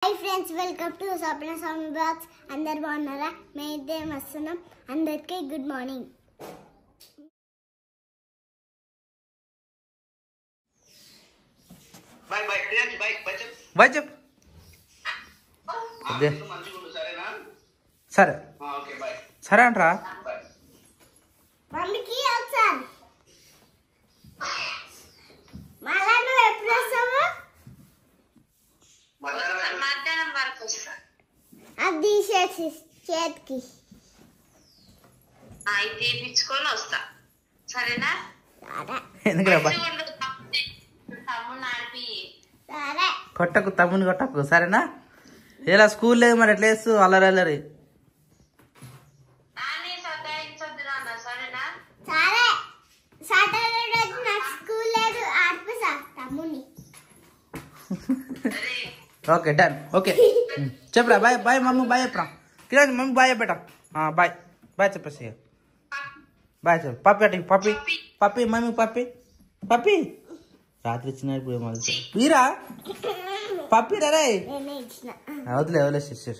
Hi friends, welcome to Sapna Sound Box. అందరు బాగున్నారా? మేమైతే వస్తున్నాం. అందరికీ good morning. By bye friends by చెప్పు అదే సరేనా? సరే ఓకే బై సరే అంటరా మమ్మీకి వచ్చాను. మళ్ళా నువ్వు ఎప్పుడు వస్తావు? మధ్యాహ్నం వరకు వస్తా. అది తీసేసి చేతికి ఇది తీపించుకొని వస్తా, సరేనా? ఎందుకు తమ్ముడు నాడిపి సరే కొట్టకు తమ్ముని కొట్టకు సరేనా? ఇలా స్కూల్ లేదు మరి ఎట్లా వేస్తూ అల్లరి నాని సతాయించొద్దు నాన్న, సరేనా? సరే. సాటర్డే రోజు నాకు స్కూల్ లేదు, ఆడిపిస్తా తమ్ముని. అరే ఓకే డన్ ఓకే చెప్పరా బాయ్ బాయ్ మమ్మీ బాయ్ చెప్పరా కిరణ్ మమ్మీ బాయ్ చెప్పేట బాయ్ బాయ్ చెప్పేసి బాయ్ చెప్పు పప్పి అటు పప్పి పప్పి మమ్మీ పప్పి పప్పి రాత్రి ఇచ్చిన ఇప్పుడు ఏమవుతుంది వీరా పప్పి రే నేనే ఇచ్చిన. వదిలే వదిలేసి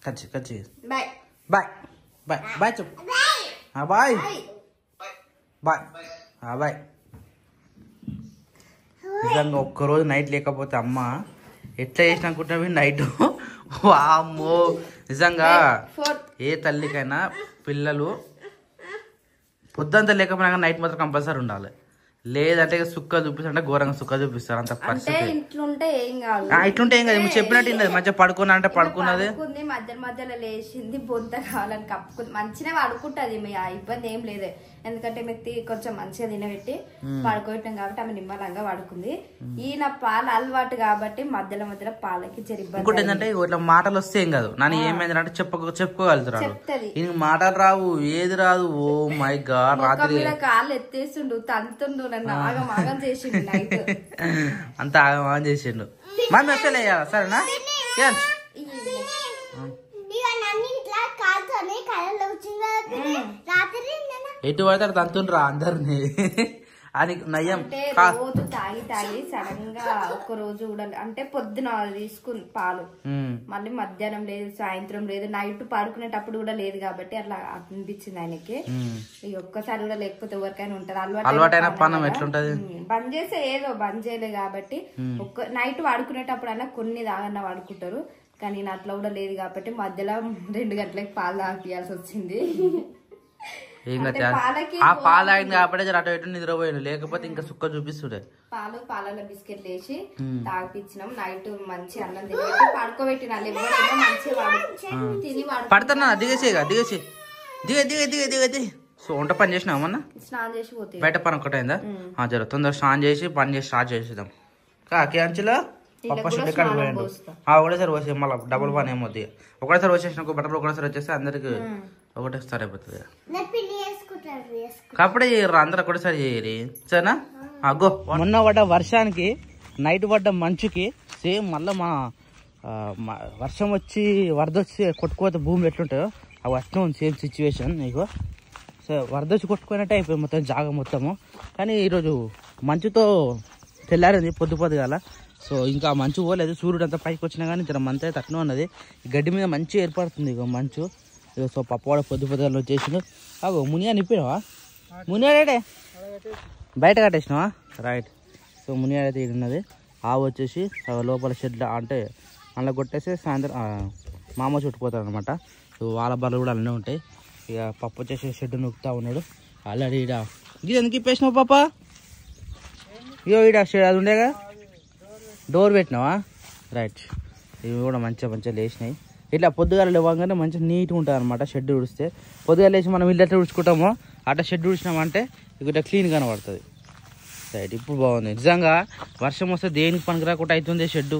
కచ్చి కచ్చి బాయ్ బాయ్ బాయ్ బాయ్ చెప్పు బాయ్ బాయ్ బాయ్ నిజంగా ఒక్కరోజు నైట్ లేకపోతే అమ్మ ఎట్లా చేసిన అనుకుంటున్నావు నైట్ వామ్మో నిజంగా ఏ తల్లికైనా పిల్లలు పొద్దుంతా లేకపోయినా నైట్ మాత్రం కంపల్సరీ ఉండాలి. లేదంటే సుక్క చూపిస్తారంటే ఘోరంగా సుక్క చూపిస్తారు. అంత పరిస్థితి ఇట్లుంటే ఏం కాదు, ఇట్లుంటే ఏం కాదు చెప్పినట్టు లేదు. మంచిగా పడుకున్నా అంటే పడుకున్నది మధ్యలో లేచింది బొంత కావాలని కప్పుకుంది మంచిగా పడుకుంటది. మీ ఇబ్బంది ఏం లేదు, ఎందుకంటే మీకు కొంచెం మంచిగా తినబెట్టి పడుకోవటం కాబట్టి ఆమె నిమ్మలంగా పడుకుంది. ఈయన పాలు అలవాటు కాబట్టి మధ్యలో పాలకి జరి ఇంకోటి ఏంటంటే ఇట్లా మాటలు వస్తే ఏం కాదు. నన్ను ఏమైంది అంటే చెప్పుకోగలుగుతారు. చెప్తది. ఈయన మాటలు రావు, ఏది రాదు. ఓ మై గాడ్ రాత్రి కాళ్ళు ఎత్తేస్తుండు, తంతుండు, నన్ను ఆగం చేసిండు నైట్ అంత ఆగమాగం చేసిండు. మమ్మీ వస్తలే సరేనా? ఎటు పడతాడు తంతుండ్రా అందరిని అని నయ్యం. రోజు తాగి సడన్ గా ఒక రోజు కూడా అంటే పొద్దున తీసుకుని పాలు మళ్ళీ మధ్యాహ్నం లేదు, సాయంత్రం లేదు, నైట్ పడుకునేటప్పుడు కూడా లేదు కాబట్టి అట్లా అనిపించింది ఆయనకి. ఈ ఒక్కసారి కూడా లేకపోతే ఎవరికైనా ఉంటది అలవాటైన పానం ఎట్లుంటది. బంద్ చేస్తే ఏదో బంద్ చేయలేదు కాబట్టి ఒక్క నైట్ పడుకునేటప్పుడు అన్నా కొన్ని దాగన్నా పడుకుంటారు. కానీ నేను అట్లా కూడా లేదు కాబట్టి మధ్యలో 2 గంటలకి పాలు తాగియాల్సి వచ్చింది. ఆ పాలు తాగింది కాబట్టి అటు ఇటు నిద్రపోయాడు, లేకపోతే ఇంకా సుక్క చూపిస్తుండే. పాలలో బిస్కెట్లు వేసి తాగిపించినాం. నైట్ మంచి అన్నం తిని పడుకోబెట్టిన ఎవరేమో మంచిగా తిని పడుతున్నా దిగేసి దిగే సో వంట పని చేసినావు అన్న? స్నానం చేసి పోతే బయట పని ఒకటైందా? జరుగుతుందా? స్నానం చేసి పని చేసి స్టార్ట్ చేసేద్దాం. కాకించులో పప్ప షెడ్ ఎక్కడికి పోయిండు. ఒకటేసారి వచ్చే మళ్ళీ డబుల్ పని ఏమవుతుంది. ఒకటేసారి వచ్చేసిన బట్టలు ఒకటేసారి వచ్చేస్తే అందరికి ఒకటేసారి అయిపోతుంది. కాబట్టి అందరు ఒకటేసారి చేయరు సరేనా? అగ్గో మొన్న పడ్డ వర్షానికి నైట్ పడ్డ మంచుకి సేమ్ మళ్ళీ మన వర్షం వచ్చి వరద వచ్చి కొట్టుకోతే భూమి ఎట్లుంటాయో అవి అట్లా ఉంది సేమ్ సిచ్యువేషన్. నీకు సో వరద వచ్చి కొట్టుకున్నట్టే అయిపోయి మొత్తం జాగ మొత్తము. కానీ ఈరోజు మంచుతో తెల్లారింది పొద్దుగాల. సో ఇంకా మంచు పోలేదు, సూర్యుడు అంతా పైకి వచ్చినా కానీ జర మంచి అయితే అట్నే ఉన్నది. గడ్డి మీద మంచి ఏర్పడుతుంది ఇక మంచు. సో పప్పవాడ పొద్దుగాల వచ్చేసిండు. అగో మునియా నిప్పినావా? మునియాడే బయట కట్టేసినావా? రైట్. సో మునియాడ అయితే ఇది ఉన్నది. ఆవు వచ్చేసి లోపల షెడ్ అంటే అందులో కొట్టేసి సాయంత్రం మామ చుట్టుపోతాడు అనమాట. సో వాళ్ళ బర్రెలు కూడా అన్నీ ఉంటాయి. ఇక పప్పు వచ్చేసి షెడ్ నొక్కుతా ఉన్నాడు ఆల్రెడీ. ఈడ ఇది ఎందుకు ఇప్పేసినావు పాప? ఇగో ఈడ షెడ్ అది ఉండేగా డోర్ పెట్టినావా? రైట్. ఇవి కూడా మంచిగా లేచినాయి. ఇట్లా పొద్దుగాల లేవగానే మంచిగా నీట్గా ఉంటుంది అనమాట షెడ్ ఉడిస్తే. పొద్దుగా లేచి మనం ఇల్లు ఎట్లా ఉడుచుకుంటామో అట్లా షెడ్ ఉడిచినామంటే ఇట్లా క్లీన్ కనబడుతుంది. రైట్. ఇప్పుడు బాగుంది నిజంగా. వర్షం వస్తే దేనికి పనికి రాకుండా అవుతుంది షెడ్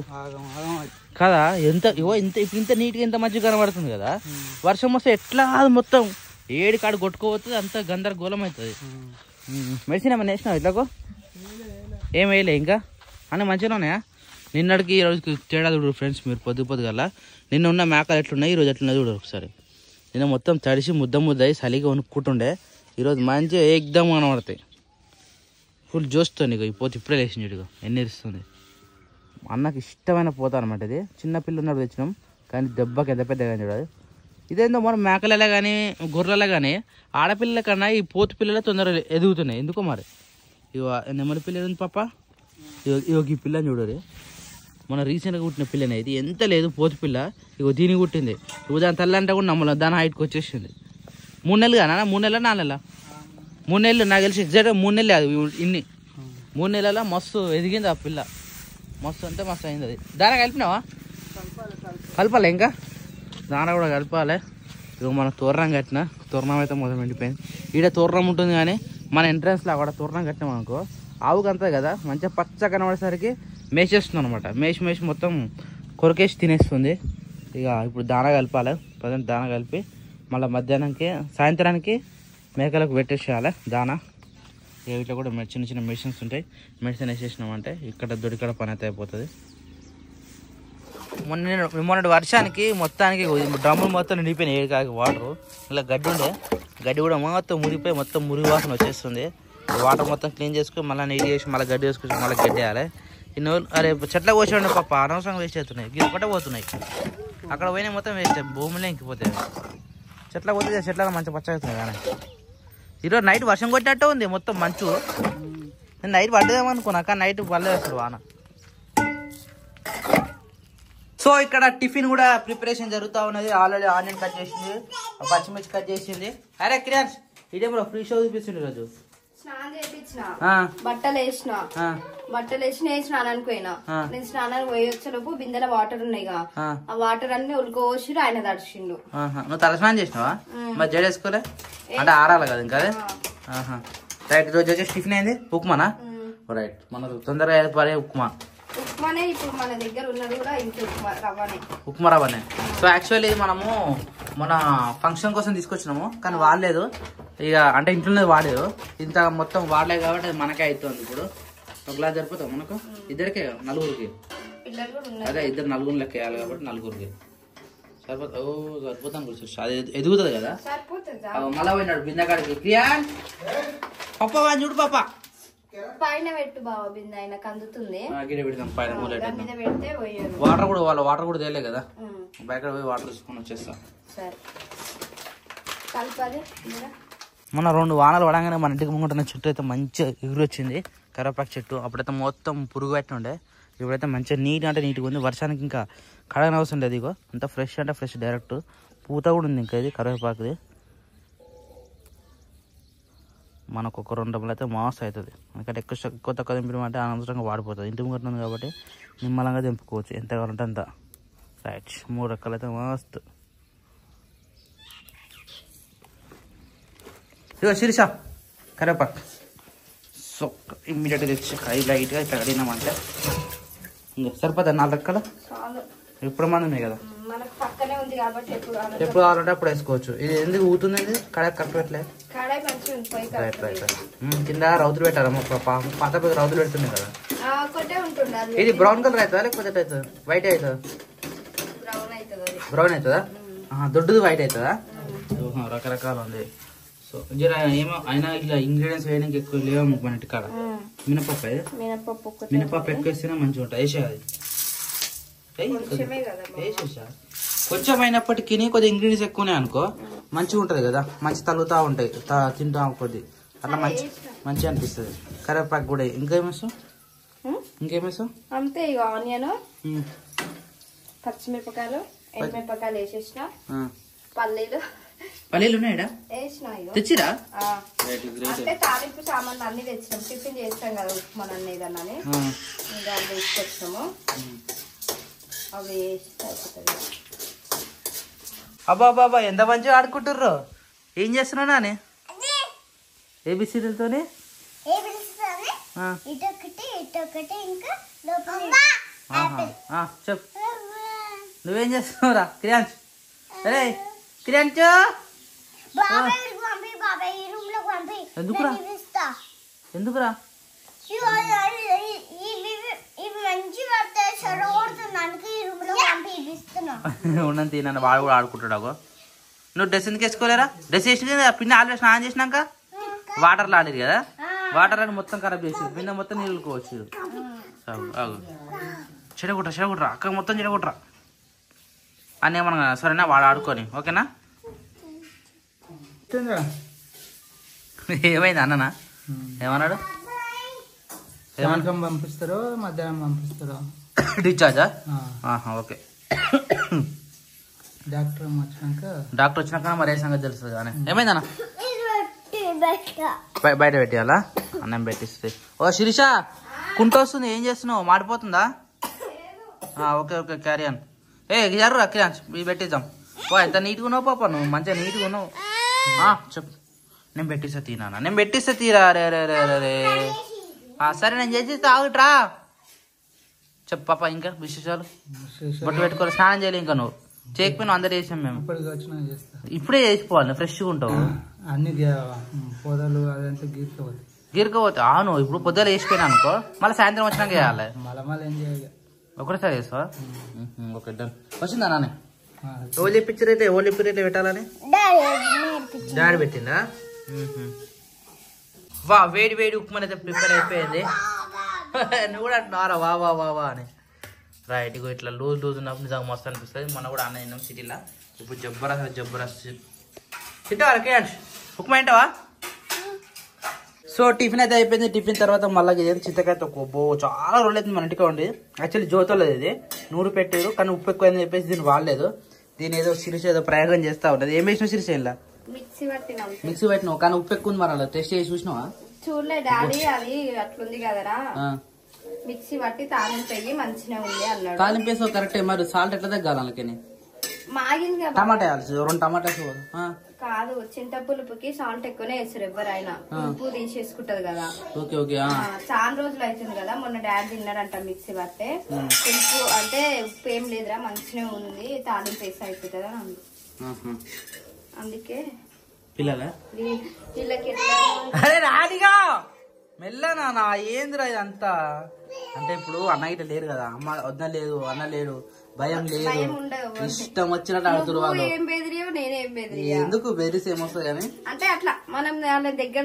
కదా. ఇంత నీట్గా ఇంత మంచిగా కనబడుతుంది కదా. వర్షం వస్తే ఎట్లా మొత్తం ఏడి కాడు కొట్టుకోపోతుంది, అంత గందరగోళం అవుతుంది. మెడిసిన్ ఏమన్నా వేసినావు ఇట్లాగో? ఏం వేయలే ఇంకా అన్నీ మంచిగా ఉన్నాయా? నిన్నటికి ఈ రోజుకి తేడా చూడరు ఫ్రెండ్స్ మీరు. పొద్దుగాల నిన్న ఉన్న మేకలు ఎట్లున్నాయి, ఈరోజు ఎట్లున్నాయి చూడరు ఒకసారి. నిన్న మొత్తం తడిసి ముద్ద అయ్యి చలిగా వణుక్కుంటుండే, ఈరోజు మంచిగా ఏకదమ్ కనబడతాయి. ఫుల్ జోస్తో నీకు ఈ పోతే ఇప్పుడే లేచింది చూడు ఎన్ని ఇస్తుంది. అన్నకి ఇష్టమైన పోతా అనమాట. ఇది చిన్న పిల్ల ఉన్నప్పుడు తెచ్చినాం కానీ దెబ్బకి ఎంత పెద్దగా చూడాలి. ఇదేందో మనం మేకలలో కానీ గొర్రెలలో కానీ ఆడపిల్లల కన్నా ఈ పోతు పిల్లలే తొందరగా ఎదుగుతున్నాయి ఎందుకో మరి. ఇగో నెమలి పిల్ల ఉంది పాప. ఇగో ఈ పిల్లని చూడరు, మన రీసెంట్గా కుట్టిన పిల్లనే. ఇది ఎంత లేదు పోతు పిల్ల. ఇగో దీనికి కుట్టింది. ఇగో దాని తల్లి అంటే కూడా నమ్మలేదు, దాని హైట్కి వచ్చేసింది. 3 నెలలు కానా? 3 నెలల 4 నెలల 3 నెలలు నాకు తెలిసి ఎగ్జాక్ట్గా 3 నెలలు అది ఇన్ని 3 నెలల మస్తు ఎదిగింది ఆ పిల్ల. మస్తు అంటే మస్తు అయింది. అది దాన కలిపినావా? కలపాలి ఇంకా దాన కూడా కలపాలి. ఇక మన తోరణం కట్టిన తోరణం అయితే మొదలు ఎండిపోయింది. ఈడ తోరణం ఉంటుంది కానీ మన ఎంట్రన్స్లో కూడా తోరణం కట్టినాం అనుకో ఆవుకి అంతే కదా మంచిగా పచ్చ కనబడేసరికి మేసేస్తుంది అనమాట. మేసి మొత్తం కొరకేసి తినేస్తుంది. ఇక ఇప్పుడు దాన కలపాలి. ప్రజెంట్ దాన కలిపి మళ్ళీ మధ్యాహ్నానికి సాయంత్రానికి మేకలకు పెట్టేసేయాలి దాన. వీటిలో కూడా చిన్న చిన్న మెడిసిన్స్ ఉంటాయి. మెడిసిన్ వేసేసినామంటే ఇక్కడ దొడికడ పని అయితే అయిపోతుంది. మొన్నటి వర్షానికి మొత్తానికి డ్రమ్ములు మొత్తం నిండిపోయినాయి. ఏడుకాకి వాటరు ఇలా గడ్డి ఉండే గడ్డి కూడా మొత్తం మురిగిపోయి మొత్తం మురిగి వాసన వచ్చేస్తుంది. వాటర్ మొత్తం క్లీన్ చేసుకుని మళ్ళీ నీట్ చేసి మళ్ళీ గడ్డి వేసుకొని మళ్ళీ గడ్డి వేయాలి. ఇన్ని అరే చెట్లకు పోసేయండి పాప, అనవసరంగా వేస్ట్ అవుతున్నాయి. ఇది ఒకటే పోతున్నాయి, అక్కడ పోయినా మొత్తం వేస్ట్ భూమిలో ఇంకిపోతాయి. చెట్లకు పోతే చెట్లకు మంచి పచ్చ అవుతుంది. కానీ ఈరోజు నైట్ వర్షం కొట్టినట్టు ఉంది మొత్తం మంచు. నేను నైట్ పడ్డదేమనుకున్నా కానీ నైట్ పడలేదు అసలు వాన. సో ఇక్కడ టిఫిన్ కూడా ప్రిపరేషన్ జరుగుతూ ఉన్నది. ఆల్రెడీ ఆనియన్ కట్ చేసింది, పచ్చిమిర్చి కట్ చేసింది. అరే క్రియాన్స్ ఇదేమో ఫ్రీ షో చూపిస్తుంది ఈరోజు. స్నానం చేయించిన బట్టలు వేసిన స్నానానికి పోయినా. నేను స్నానానికి పోయి వచ్చేలోపు బిందెల వాటర్ ఉన్నాయిగా, ఆ వాటర్ అన్ని ఉల్కోసి ఆయన తడిచిండు. నువ్వు తల స్నానం చేసినావా? మరి జడేసుకోలే అంటే ఆరాలి కదా ఇంకా. రైట్, ఈరోజు వచ్చేసి టిఫిన్ అయింది ఉప్మానా? రైట్, మన తొందరగా పడే ఉప్మా. ఉప్మానే ఇప్పుడు మన దగ్గర ఉన్నది కూడా ఇంత ఉప్మా రవ్వనే. సో యాక్చువల్లీ మనము మన ఫంక్షన్ కోసం తీసుకొచ్చినాము కానీ వాడలేదు. ఇక అంటే ఇంట్లోనే వాడలేదు, ఇంత మొత్తం వాడలేదు కాబట్టి అది మనకే అవుతుంది. ఇప్పుడు ఒక గ్లాస్ సరిపోతాం మనకు ఇద్దరికే, నలుగురికి. అదే ఇద్దరు నలుగురు లెక్క వేయాలి కాబట్టి నలుగురికి సరిపోతా. ఓ సరిపోతాం కూర్చోచ్చు, అది ఎదుగుతుంది కదా. మళ్ళా పోయినాడు బిందకాడికి. క్రియాన్ పప్ప వాడిని చూడు పాప. పైన పెట్టు బాబా బిందె, ఆయనకు అందుతుంది. పైన పెడితే వాటర్ కూడా వాళ్ళ వాటర్ కూడా తేలే కదా, బయట పోయి వాటర్ తీసుకొని వచ్చేస్తా. మొన్న 2 వానలు పడంగానే మన ఇంటికి ముంగట చెట్టు అయితే మంచిగా ఎగురు వచ్చింది, కరివేపాకు చెట్టు. అప్పుడైతే మొత్తం పురుగు పట్టి ఉండే, ఇప్పుడైతే మంచిగా నీట్ అంటే నీట్గా ఉంది. వర్షానికి ఇంకా కడగని అవసరం లేదు. ఇగో అంత ఫ్రెష్ అంటే ఫ్రెష్, డైరెక్ట్ పూత కూడా ఉంది ఇంకా ఇది కరివేపాకుది. మనకు ఒక 2 డబ్బులు అయితే మస్తు అవుతుంది. ఎందుకంటే ఎక్కువ తక్కువ దింపడం అనవసరంగా వాడిపోతుంది. ఇంటి ముంగట ఉంది కాబట్టి నిమ్మలంగా దింపుకోవచ్చు ఎంత కావాలంటే అంత. రైట్, 3 రకాలు అయితే మస్తు. ఇదిగో శిరీష కరివేపాకు. సో ఇమ్మీడియట్గా తెచ్చి లైట్గా ఇట్లా కడిగినామంటే ఇంకా సరిపోతుంది. 4 రకాలు ఇప్పుడు మంది ఉన్నాయి కదా, ఎప్పుడు కావాలంటే అప్పుడు వేసుకోవచ్చు. ఇది ఎందుకు ఊతుందండి కడాయి కరెక్ట్ పెట్టలే. Right right right. కింద రౌతులు పెట్టారమ్మా, పాత పెద్ద రౌతులు పెడుతున్నాయి కదా. ఇది బ్రౌన్ కలర్ అవుతుందా లేకపోతే అవుతుంది వైట్ అవుతుందా? బ్రౌన్ అవుతుందా? దొడ్డుది వైట్ అవుతుందా? రకరకాలు ఉంది. సో జర ఏమో అయినా ఇట్లా ఇంగ్రీడియంట్స్ వేయడానికి ఎక్కువ లేవు మన ఇంటికాడ. మినపప్పు మినపప్పు ఎక్కువ వేస్తేనే మంచిగా ఉంటుంది. వేసేది వేసేసా కొంచెం అయినప్పటికీ కొద్దిగా ఇంగ్రీడియంట్స్ ఎక్కువనే అనుకో మంచిగా ఉంటుంది కదా, మంచి తలుగుతూ ఉంటాయి తింటా కొద్ది అట్లా మంచిగా అనిపిస్తుంది. కరివేపాకు కూడా ఇంకేమేస్తాం అంతే. ఇక ఆనియన్, పచ్చిమిరపకాయలు, ఎండుమిరపకాయలు వేసేసిన, పల్లీలు ఉన్నాయా తెచ్చిరా? అంటే తాలింపు సామాన్లు అన్ని తెచ్చినాం, టిఫిన్ చేస్తాం కదా ఉప్మా ఏదన్నా దాన్ని తీసుకొచ్చినాము. అవి వేసి అయిపోతుంది. అబ్బా బాబా ఎంత మంచిగా ఆడుకుంటుర్రు. ఏం చేస్తున్నావు నాని? ఏబిసిలతోనే చెప్పు, నువ్వేం చేస్తున్నావురా క్రియాంశ్? అరే క్రియాంశ్ ఎందుకురా ఎందుకురా? ఉన్నది నన్ను వాడు కూడా ఆడుకుంటాడు. నువ్వు డ్రెస్ ఎందుకు వేసుకోలేరా? డ్రెస్ వేసిన పిన్న ఆల్రెడీ స్నానం చేసినాక వాటర్లో ఆడేది కదా, వాటర్ అని మొత్తం ఖరాబ్ చేసి పిన్న మొత్తం నీళ్ళుకోవచ్చు. చెడగొట్టరా అక్క మొత్తం చెడగొట్టరా అని ఏమన్నా సరేనా వాడు ఆడుకొని ఓకేనా. ఏమైంది అన్ననా ఏమన్నాడు? సాయంత్రం పంపిస్తారో మధ్యాహ్నం పంపిస్తారో డిశ్చార్జా? ఓకే. డాక్టర్ వచ్చినాక మరి ఏ సంగతి తెలుస్తుంది కానీ. ఏమైంది అన్న? బయట పెట్టేయాలా? అన్నం పెట్టిస్తే. ఓ శిరీష కుంట వస్తుంది, ఏం చేస్తున్నావు? మాడిపోతుందా? ఓకే ఓకే క్యారీ అన్. జర్రు క్రియాన్స్ ఇవి పెట్టిద్దాం. ఓ ఎంత నీట్గా ఉన్నావు పాప, నువ్వు మంచిగా నీట్గా ఉన్నావు. చెప్పు. నేను పెట్టిస్తా తీనా? నేను పెట్టిస్తా తీరా. రే రే రే రే సరే నేను చేసి తాగుట్రా. చెప్పు పాప ఇంకా విశేషాలు. బొట్టు పెట్టుకోవాలి, స్నానం చేయలే ఇంకా. నువ్వు చేయకపోయినా అందరు చేసాం మేము. ఇప్పుడే చేసిపోవాలి, ఫ్రెష్గా ఉంటావు. అన్ని పొదలు అదంతా గీరుకపోతే అవును. ఇప్పుడు పొద్దున వేసిపోయినా అనుకో, మళ్ళీ సాయంత్రం వచ్చినాక చేయాలి. మళ్ళీ ఏం చేయాలి? ఒకటేసారి చేస్తావా? Okay done. వచ్చిందా నాన్న? ఓలీ పిక్చర్ అయితే ఓలీ పిక్చర్ అయితే పెట్టాలని డాడీ పెట్టిందా? వా వేడి వేడి ఉప్మా అయితే ప్రిపేర్ అయిపోయింది. నువ్వు కూడా అంటున్నారా వా వా వా వా అని. రైట్ ఇగో ఇట్లా లూజ్ ఉన్నప్పుడు నిజంగా మస్తు అనిపిస్తుంది. మనం కూడా అన్న తిన్నాం సిటీలో. ఇప్పుడు జబ్బరస్ తింటావా క్రియాన్స్? ఉప్మా తింటావా? సో టిఫిన్ అయితే అయిపోయింది. టిఫిన్ తర్వాత మళ్ళీ ఇదేది చింతకాయతో కొబ్బో చాలా రోజులు అయితే మన ఇంటికి ఉండి. యాక్చువల్లీ జోతలేదు ఇది, నూరు పెట్టారు కానీ ఉప్పు ఎక్కువైందని చెప్పేసి దీన్ని వాడలేదు. దీని ఏదో శిరీష ఏదో ప్రయోగం చేస్తా ఉంటుంది. ఏం వేసినావు శిరీష? ఇలా మిక్సీ పెట్టినావు కానీ ఉప్పు ఎక్కువ ఉంది. మరి టెస్ట్ చేసి చూసినావా? చూడలే డాడీ, అది అట్లుంది కదరా, మిక్సీ పట్టి తాలింపు వేయి మంచిగా ఉంది అన్నాడు. తాలింపు వేసావు కరెక్టే, మరి సాల్ట్ ఎట్లా తగ్గాలి వాళ్ళకి? మాగింది కదా. టమాటా వేయాల్సి 2 టమాటాస్ కాదు, చింతపులుపుకి సాల్ట్ ఎక్కువనే వేస్తారు ఎవరైనా, ఉప్పు తీసేసుకుంటది కదా. Okay okay. చాలా రోజులు అవుతుంది కదా, మొన్న డాడీ తిన్నాడంట మిక్సీ పట్టే. ఉప్పు అంటే ఉప్పు ఏం లేదురా మంచిగా ఉంది, తాలింపు వేసి అయిపోతుంది అని అంది. అందుకే పిల్లల వీళ్ళకి అరే రాడిగా మెల్లనా నా ఏందిరా ఇదంతా. అంటే ఇప్పుడు అన్న ఇట్లా లేరు కదా, అమ్మ వద్ద లేదు, అన్న లేడు, భయం లేదు, ఇష్టం వచ్చినట్టు ఆడుతున్నారు వాళ్ళు. ఎందుకు బెదిరిసి ఏమొస్తుంది కానీ అంటే అట్లా మనం దగ్గర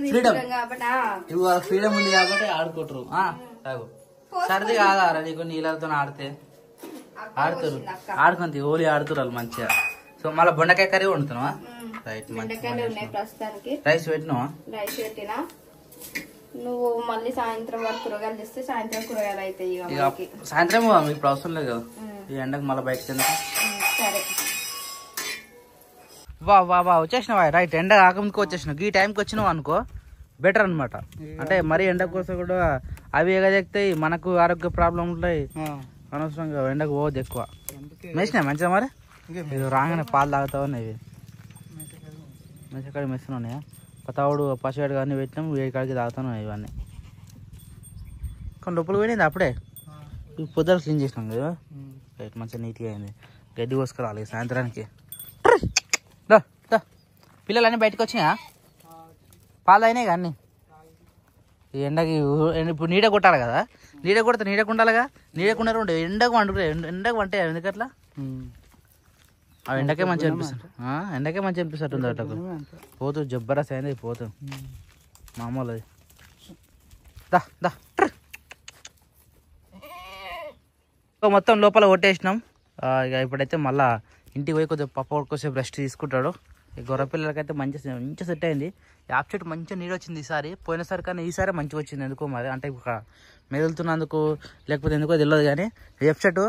ఫ్రీడమ్ ఉంది కాబట్టి ఆడుకుంటారు. సర్ది కాదా నీకు నీళ్ళతో ఆడితే ఆడుతారు, ఆడుకుంది ఓలీ ఆడుతున్నారు మంచిగా. సో మళ్ళీ బొండకాయ కర్రీ వండుతున్నావా? రైట్, రైస్ పెట్టినావా? రైస్ పెట్టినా. నువ్వు మళ్ళీ సాయంత్రం వరకు కూరగాయలు తెస్తే సాయంత్రం కూరగాయలు అవుతాయి. సాయంత్రం ఇప్పుడు అవసరం లేదు కదా, ఈ ఎండకు మళ్ళీ బయటకు ఎందుకు. సరే వా వా వా వచ్చేసినావా? రైట్, ఎండ కాకముందుకు వచ్చేసినావు. ఈ టైంకి వచ్చినావు అనుకో బెటర్ అనమాట. అంటే మరీ ఎండ కోసం కూడా అవి ఎగదెక్కుతాయి, మనకు ఆరోగ్య ప్రాబ్లం ఉంటాయి. అనవసరంగా ఎండకు పోవద్దు ఎక్కువ. మెసినాయి మంచిగా. మరి మీరు రాగానే పాలు తాగుతావని ఇవి మెసకాడి మెసిన ఉన్నాయా? పతావుడు పసివాడు కానీ పెట్టినాం, వేడి కాడికి తాగుతాను ఇవన్నీ. కానీ లోపలికి పోయింది అప్పుడే. ఇవి పొద్దున క్లీన్ చేసినాం కదా, రైట్ మంచిగా నీట్గా అయింది. గడ్డి కోసుకురావాలి సాయంత్రానికి. పిల్లలు అన్నీ బయటకు వచ్చినాయా? పాలు అయినాయి కానీ ఈ ఎండకి ఇప్పుడు నీడ కొట్టాలి కదా, నీడ కొడితే నీడకు ఉండాలిగా, నీడకుండా ఉండే ఎండకు వండుకుంటే ఎండకు వంటే ఎందుకట్లా? అవి ఎండకే మంచిగా అనిపిస్తుంది, ఎండకే మంచిగా అనిపిస్తుంది. అట్టకు పోతు జబ్బరస్ అయింది పోతు మామూలు అది. మొత్తం లోపల కొట్టేసినాం. ఇక ఇప్పుడైతే మళ్ళీ ఇంటికి పోయి కొద్దిగా పప్ప కొద్దిసేపు రెస్ట్ తీసుకుంటాడు. ఈ గొర్రె పిల్లలకైతే మంచిగా సెట్ అయింది. యాప్ చెట్టు మంచిగా నీరు వచ్చింది ఈసారి, పోయినసారి కానీ ఈసారి మంచిగా వచ్చింది. ఎందుకో మరి అంటే మెదులుతున్నందుకు లేకపోతే ఎందుకో తెలియదు కానీ వేప చెట్టు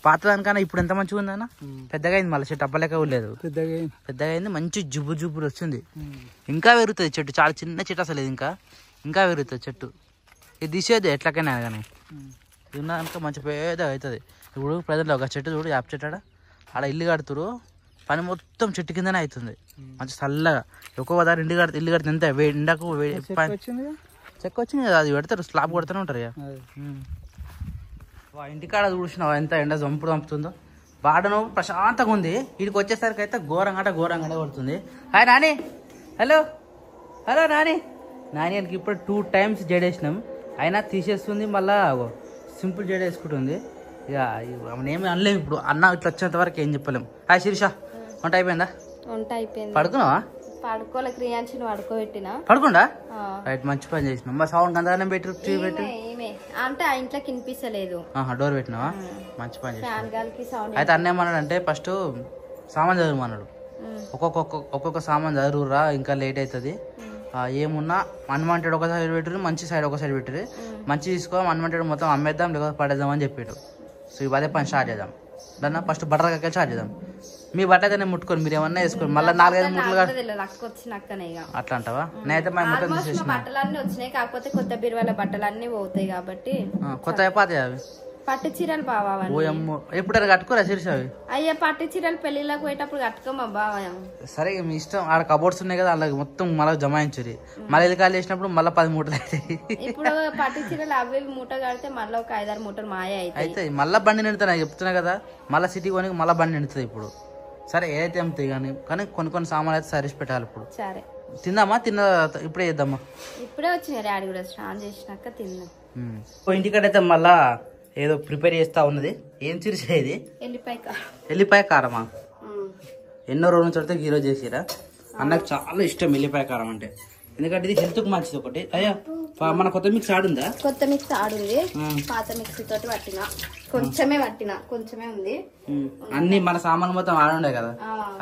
పాత దానికన్నా ఇప్పుడు ఎంత మంచిగా ఉందన్న, పెద్దగా అయింది. మళ్ళీ చెట్టు అబ్బలేక లేదు, పెద్దగా అయింది. మంచి జుబ్బురు వచ్చింది. ఇంకా పెరుగుతుంది చెట్టు, చాలా చిన్న చెట్టు అసలు ఇది. ఇంకా పెరుగుతుంది చెట్టు. ఇది తీసేది ఎట్లకైనా కానీ తిన్నాక మంచి పెద్దగా అవుతుంది. ఇప్పుడు ప్రజెంట్ ఒక చెట్టు చూడు, యాప్ చెట్టు ఆడ ఇల్లు కడుతురు, పని మొత్తం చెట్టు కిందనే అవుతుంది. మంచి చల్లగా ఒక్కొక్క దారి ఇల్లు కడితే ఎంత ఎండకు చెక్క వచ్చింది కదా, అది పెడతారు, స్లాబ్ కొడుతూనే ఉంటారు. ఇంటికాడ చూసినావు ఎంత ఎండ చంపుతుందో. వాడను ప్రశాంతంగా ఉంది, వీడికి వచ్చేసరికి అయితే ఘోరంగా కొడుతుంది. హాయ్ నాని. హలో నాని. నానికి ఇప్పుడు 2 times జడేసినాం, అయినా తీసేస్తుంది. మళ్ళా సింపుల్ జడ వేసుకుంటుంది. ఇక ఏమి అనలేము ఇప్పుడు, అన్న ఇట్లా వచ్చేంత వరకు ఏం చెప్పలేము. హాయ్ శిరీష, వంట అయిపోయిందా? వంట అయిపోయింది. పడుకున్నావా? పడుకోలే, క్రియాంశని పడుకోబెట్టినా. పడుకుండా రైట్, మంచి పని చేసినాం. మా సౌండ్ అంతగానే పెట్టి అంటే ఆ ఇంట్లోకి వినిపిస్తలేదు. డోర్ పెట్టినావా? మంచి పని చేసినావు. ఫ్యాన్ గాలికి సౌండ్. అయితే అన్న ఏమన్నాడు అంటే ఫస్ట్ సామాన్ చదువుమన్నాడు. ఒక్కొక్క సామాన్ చదువురా, ఇంకా లేట్ అవుతుంది. ఏమున్నా అన్వాంటెడ్ ఒక సైడ్ పెట్టరు, మంచి సైడ్ ఒక సైడ్ పెట్టరు. మంచి తీసుకో, అన్వాంటెడ్ మొత్తం అమ్మేద్దాం లేకపోతే పడేద్దాం అని చెప్పాడు. సో ఇవి అదే పని స్టార్ట్ చేద్దాం. దాన్ని ఫస్ట్ బట్టలు కక్క స్టార్ట్ చేద్దాం. మీ బట్ట అయితే ముట్టుకొని మీరు ఏమన్నా వేసుకోండి. మళ్ళీ 4-5 ముట్లు అట్లా అంటావా? నేనైతే మా మొత్తం తీసేసిన బట్టలన్నీ వచ్చినాయి. కాకపోతే కొత్త బీరువాల బట్టలన్నీ పోతాయి కాబట్టి కొత్త అయిపోతాయి అవి. పట్టు చీరలు బావా ఎప్పుడైనా కట్టుకోరా శీర్ష అవి? అయ్యా పట్టు చీరలు పెళ్లిలోకి పోయేటప్పుడు కట్టుకోమా బావా. సరే మీ ఇష్టం. ఆడ కబోర్డ్స్ ఉన్నాయి కదా, అలాగే మొత్తం మళ్ళీ జమాయించురి. మళ్ళీ ఇది ఖాళీ చేసినప్పుడు మళ్ళీ 10 మూటలు అవుతాయి. ఇప్పుడు పట్టు చీరలు అవి మూట కడితే మళ్ళీ ఒక 5-6 మూటలు మాయ అయితే మళ్ళీ బండి నిండుతా చెప్తున్నా కదా. మళ్ళీ సిటీకి కొని మళ్ళీ బండి నిండుతుంది ఇప్పుడు. సరే ఏదైతే అమ్ముతాయి కానీ కొన్ని సామాన్లు అయితే సరిసి పెట్టాలి ఇప్పుడు. సరే తిందామా? ఇప్పుడే చేద్దామా? ఇప్పుడే వచ్చినాయి డాడీ కూడా స్నానం చేసినాక తిందాం. ఇంటికాడైతే మళ్ళా ఏదో ప్రిపేర్ చేస్తా ఉన్నది. ఏం చిరిసేది? ఎల్లిపాయ కారమా? ఎన్నో రోజుల నుంచి అయితే ఈరోజు చేసిరా. అన్నకు చాలా ఇష్టం ఎల్లిపాయ కారం అంటే. ఎందుకంటే ఇది హెల్త్ కు మంచిది. ఒకటి అయ్యా మన కొత్త మిక్స్ ఆడుందా? కొత్త మిక్స్ ఆడుంది. పాత మిక్సీ తోటి పట్టినా, కొంచెమే ఉంది. అన్ని మన సామాన్లు మొత్తం ఆడుండే కదా.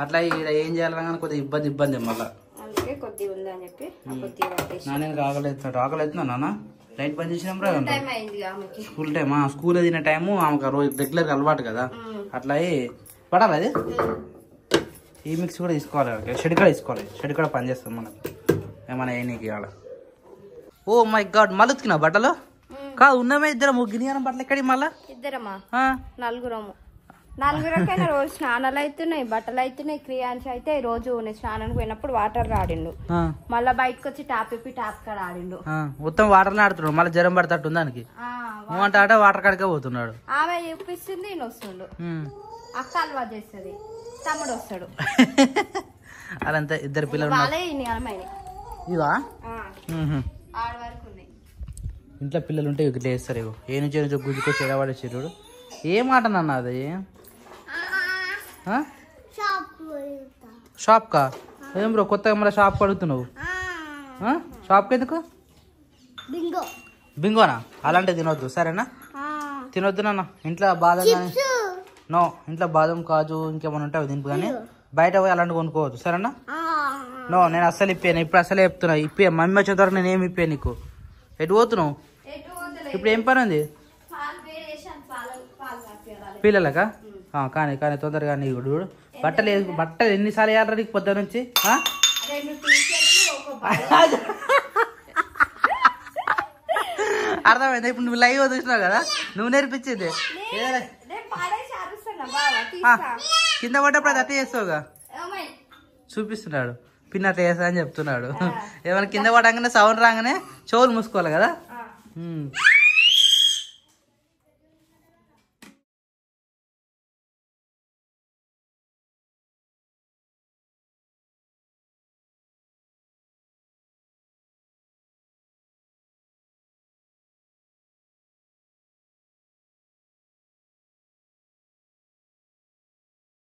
అట్లా ఇక్కడ ఏం చేయాలి కొద్దిగా ఇబ్బంది మళ్ళా. అందుకే కొద్దిగా ఉంది అని చెప్పి నేను రాగలేతున్నా నాన్న. లైట్ పని చేసినాం రా. స్కూల్ టైమా? స్కూల్ తినే టైము ఆమెకు రోజు రెగ్యులర్ అలవాటు కదా. అట్లా పడాలి అది. ఈ మిక్స్ కూడా తీసుకోవాలి. షెడ్ కూడా తీసుకోవాలి. షెడ్ కూడా పని చేస్తాం మనకు ఏమన్నా ఏ నీకు ఇవాళ. ఓ మై గాడ్, మళ్ళీ ఉతికినా బట్టలు? కాదు ఉన్నమే ఇద్దరం. గిన్నె బట్టలు ఎక్కడి మళ్ళా? ఇద్దరమా? నలుగురకైనా రోజు స్నానాలు అవుతున్నాయి, బట్టలు అవుతున్నాయి. క్రియాన్స్ అయితే రోజు స్నానానికి పోయినప్పుడు వాటర్ ఆడిండు. మళ్ళా బయటకు వచ్చి టాప్ కాడ ఆడిండు. మొత్తం వాటర్ ఆడుతున్నాడు. మళ్ళీ జ్వరం పడతాడు దానికి. అంటే వాటర్ కాడికే పోతున్నాడు. ఆమె చూపిస్తుంది, ఈయన వస్తుండు. అక్క అలవాటు చేస్తుంది, తమ్ముడు వస్తాడు. అదంతా ఇద్దరు పిల్లలు. ఇవా ఆడ వరకు ఉన్నాయి. ఇంట్లో పిల్లలు ఉంటే ఇట్లా వేస్తారు. ఏ నుంచి గుద్దుకొచ్చి ఎడవాడే చెరుడు. ఏ మాట నాన్న అది? షాప్ కా? ఏం బ్రో కొత్తగా మళ్ళీ షాప్ కడుగుతున్నావు? షాప్కి ఎందుకు? బింగోనా? అలాంటివి తినొద్దు సరేనా? తినొద్దు నాన్న. ఇంట్లో బాదం ఇంట్లో బాదం కాజు ఇంకేమైనా ఉంటాయి తింపు. కానీ బయట పోయి అలాంటివి కొనుక్కోవద్దు సరేనా? నేను అస్సలు ఇప్పాను. ఇప్పుడు అసలే చెప్తున్నా. మమ్మీ వచ్చేంత వరకు నేను ఏమి ఇప్పాను నీకు. ఎటు పోతున్నావు ఇప్పుడు? ఏం పని ఉంది పిల్లలకా? కానీ తొందరగా నీకు చూడు. బట్టలు ఎన్నిసార్లు వేయాలరా నీకు పొద్దు నుంచి? అర్థమైంది. ఇప్పుడు నువ్వు లైవ్ చూసినావు కదా, నువ్వు నేర్పించింది. కింద పడ్డప్పుడు అది అట్లా చేస్తావుగా. చూపిస్తున్నాడు పిన్ అట్లా చేస్తా అని చెప్తున్నాడు. ఏమైనా కింద పడగానే సౌండ్ రాగానే చెవులు మూసుకోవాలి కదా.